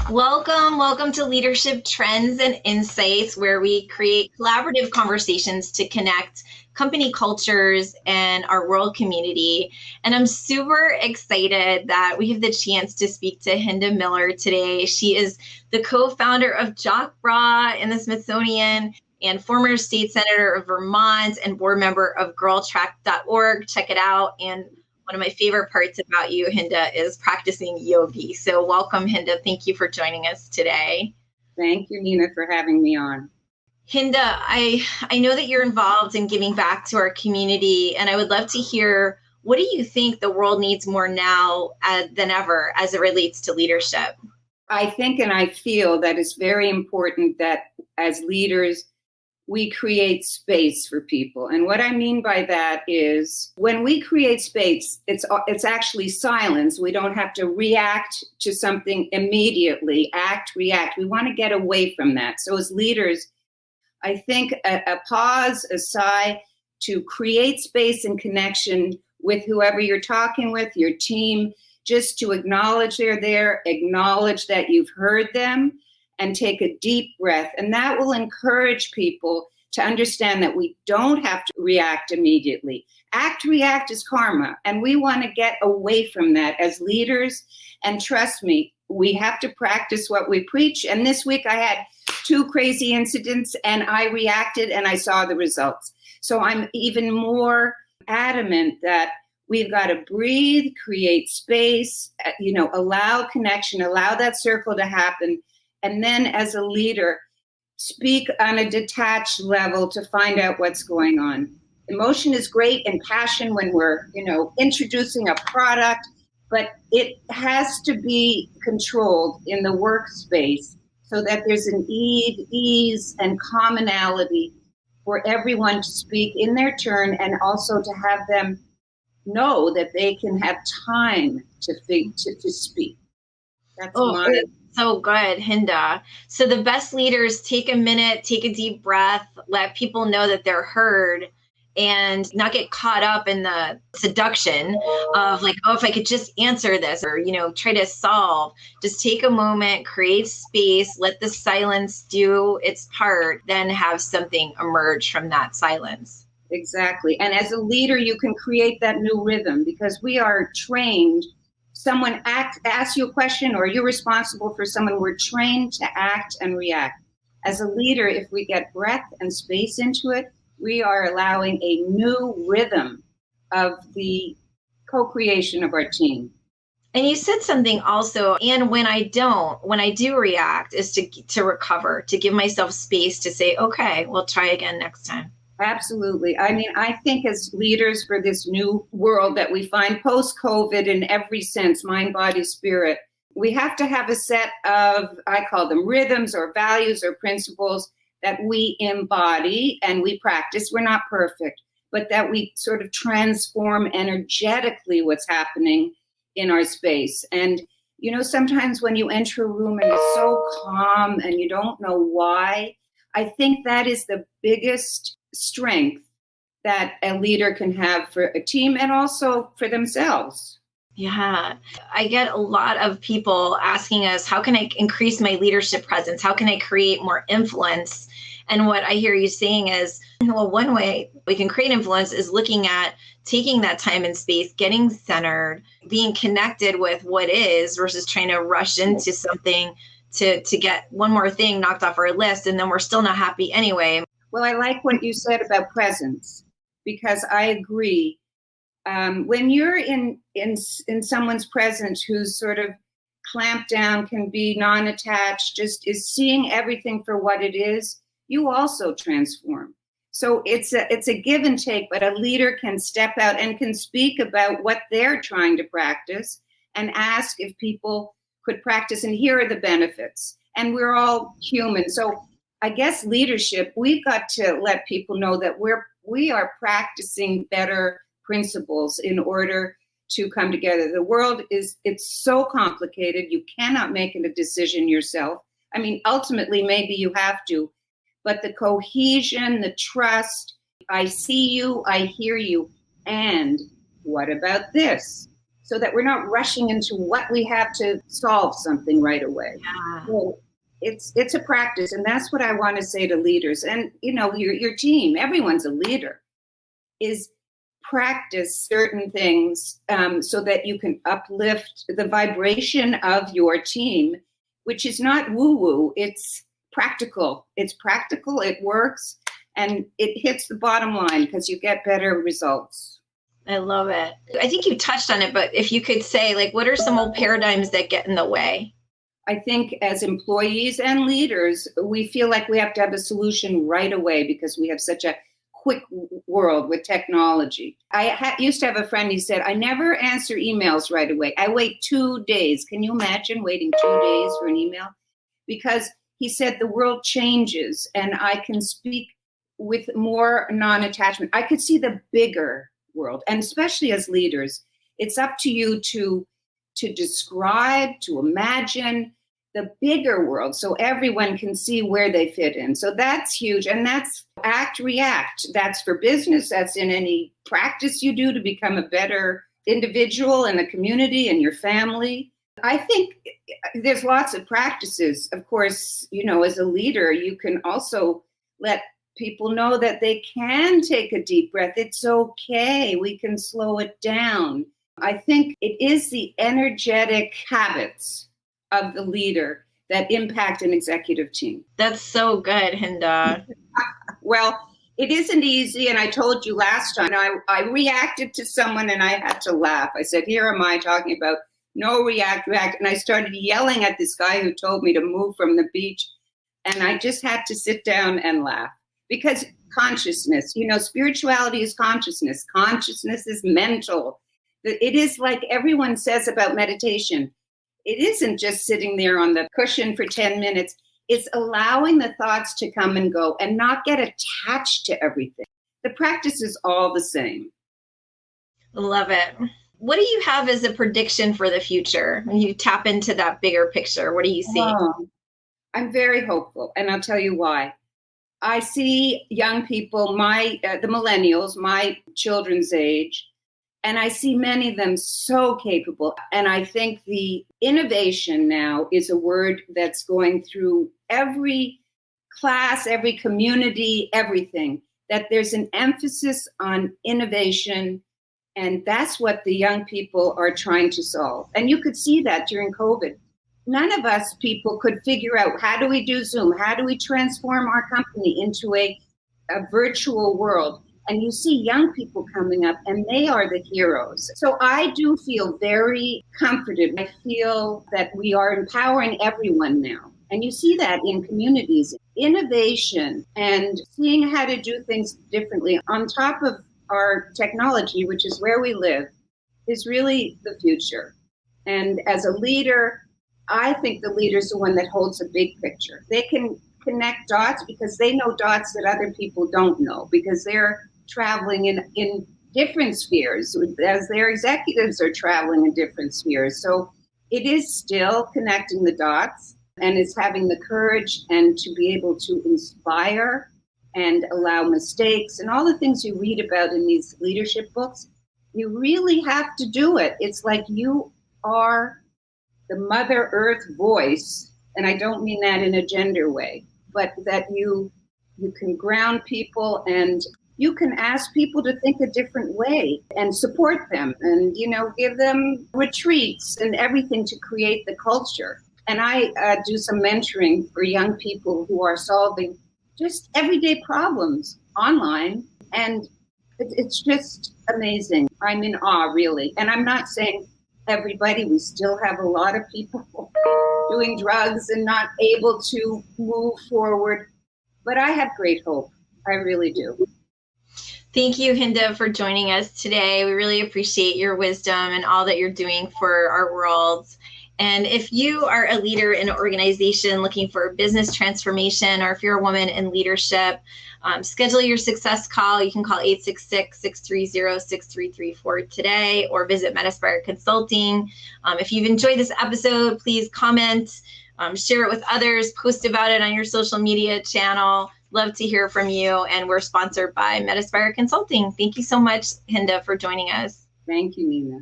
Welcome to Leadership Trends and Insights, where we create collaborative conversations to connect company cultures and our world community. And I'm super excited that we have the chance to speak to Hinda Miller today. She is the co-founder of Jock Bra in the Smithsonian and former state senator of Vermont and board member of girltrack.org. Check it out. And one of my favorite parts about you, Hinda, is practicing yogi. So welcome, Hinda. Thank you for joining us today. Thank you, Nina, for having me on. Hinda, I know that you're involved in giving back to our community, and I would love to hear, what do you think the world needs more now than ever as it relates to leadership? I think and I feel that it's very important that as leaders, we create space for people. And what I mean by that is when we create space, it's actually silence. We don't have to react to something immediately, react. We want to get away from that. So as leaders, I think a pause, a sigh, to create space and connection with whoever you're talking with, your team, just to acknowledge they're there, acknowledge that you've heard them, and take a deep breath. And that will encourage people to understand that we don't have to react immediately. React is karma. And we want to get away from that as leaders. And trust me, we have to practice what we preach. And this week I had 2 crazy incidents and I reacted and I saw the results. So I'm even more adamant that we've got to breathe, create space, allow connection, allow that circle to happen. And then as a leader, speak on a detached level to find out what's going on. Emotion is great and passion when we're, introducing a product, but it has to be controlled in the workspace so that there's an ease and commonality for everyone to speak in their turn, and also to have them know that they can have time to speak. That's so good, Hinda. So the best leaders take a minute, take a deep breath, let people know that they're heard, and not get caught up in the seduction of like, oh, if I could just answer this or, try to solve. Just take a moment, create space, let the silence do its part, then have something emerge from that silence. Exactly. And as a leader, you can create that new rhythm because we are trained. Someone asks you a question or you're responsible for someone, we're trained to act and react. As a leader, if we get breath and space into it, we are allowing a new rhythm of the co-creation of our team. And you said something also, and when I do react, is to recover, to give myself space to say, okay, we'll try again next time. Absolutely. I mean, I think as leaders for this new world that we find post-COVID in every sense, mind, body, spirit, we have to have a set of, I call them rhythms or values or principles that we embody and we practice. We're not perfect, but that we sort of transform energetically what's happening in our space. And, sometimes when you enter a room and it's so calm and you don't know why, I think that is the biggest strength that a leader can have for a team and also for themselves. Yeah, I get a lot of people asking us, how can I increase my leadership presence? How can I create more influence? And what I hear you saying is, well, one way we can create influence is looking at taking that time and space, getting centered, being connected with what is versus trying to rush into something to get one more thing knocked off our list, and then we're still not happy anyway. Well, I like what you said about presence, because I agree. When you're in someone's presence who's sort of clamped down, can be non-attached, just is seeing everything for what it is, you also transform. So it's a give and take, but a leader can step out and can speak about what they're trying to practice and ask if people could practice, and here are the benefits. And we're all human. So I guess leadership, we've got to let people know that we are practicing better principles in order to come together. The world it's so complicated. You cannot make a decision yourself. I mean, ultimately, maybe you have to, but the cohesion, the trust, I see you, I hear you, and what about this? so that we're not rushing into what we have to solve something right away. Yeah. So it's a practice, and that's what I want to say to leaders. And your team, everyone's a leader, is practice certain things so that you can uplift the vibration of your team, which is not woo-woo. It's practical. It's practical. It works, and it hits the bottom line because you get better results. I love it. I think you touched on it, but if you could say, like, what are some old paradigms that get in the way? I think as employees and leaders, we feel like we have to have a solution right away because we have such a quick world with technology. I used to have a friend, he said, I never answer emails right away. I wait 2 days. Can you imagine waiting 2 days for an email? Because he said the world changes and I can speak with more non-attachment. I could see the bigger world. And especially as leaders, it's up to you to describe, to imagine the bigger world so everyone can see where they fit in. So that's huge. And that's act, react. That's for business. That's in any practice you do to become a better individual in the community and your family. I think there's lots of practices. Of course, as a leader, you can also let people know that they can take a deep breath. It's okay. We can slow it down. I think it is the energetic habits of the leader that impact an executive team. That's so good, Hinda. Well, it isn't easy. And I told you last time, I reacted to someone and I had to laugh. I said, here am I talking about no react. And I started yelling at this guy who told me to move from the beach. And I just had to sit down and laugh. Because consciousness, spirituality is consciousness. Consciousness is mental. It is like everyone says about meditation. It isn't just sitting there on the cushion for 10 minutes. It's allowing the thoughts to come and go and not get attached to everything. The practice is all the same. Love it. What do you have as a prediction for the future when you tap into that bigger picture? What do you see? I'm very hopeful, and I'll tell you why. I see young people, the millennials, my children's age, and I see many of them so capable. And I think the innovation now is a word that's going through every class, every community, everything, that there's an emphasis on innovation. And that's what the young people are trying to solve. And you could see that during COVID. None of us people could figure out, how do we do Zoom? How do we transform our company into a virtual world? And you see young people coming up and they are the heroes. So I do feel very comforted. I feel that we are empowering everyone now. And you see that in communities, innovation and seeing how to do things differently on top of our technology, which is where we live, is really the future. And as a leader, I think the leader is the one that holds a big picture. They can connect dots because they know dots that other people don't know, because they're traveling in different spheres, as their executives are traveling in different spheres. So it is still connecting the dots, and it's having the courage and to be able to inspire and allow mistakes and all the things you read about in these leadership books. You really have to do it. It's like you are the Mother Earth voice, and I don't mean that in a gender way, but that you can ground people and you can ask people to think a different way and support them and, give them retreats and everything to create the culture. And I do some mentoring for young people who are solving just everyday problems online. And it's just amazing. I'm in awe, really. And I'm not saying everybody, we still have a lot of people doing drugs and not able to move forward. But I have great hope. I really do. Thank you, Hinda, for joining us today. We really appreciate your wisdom and all that you're doing for our world. And if you are a leader in an organization looking for business transformation, or if you're a woman in leadership, schedule your success call. You can call 866-630-6334 today, or visit Metaspire Consulting. If you've enjoyed this episode, please comment, share it with others, post about it on your social media channel. Love to hear from you. And we're sponsored by Metaspire Consulting. Thank you so much, Hinda, for joining us. Thank you, Nina.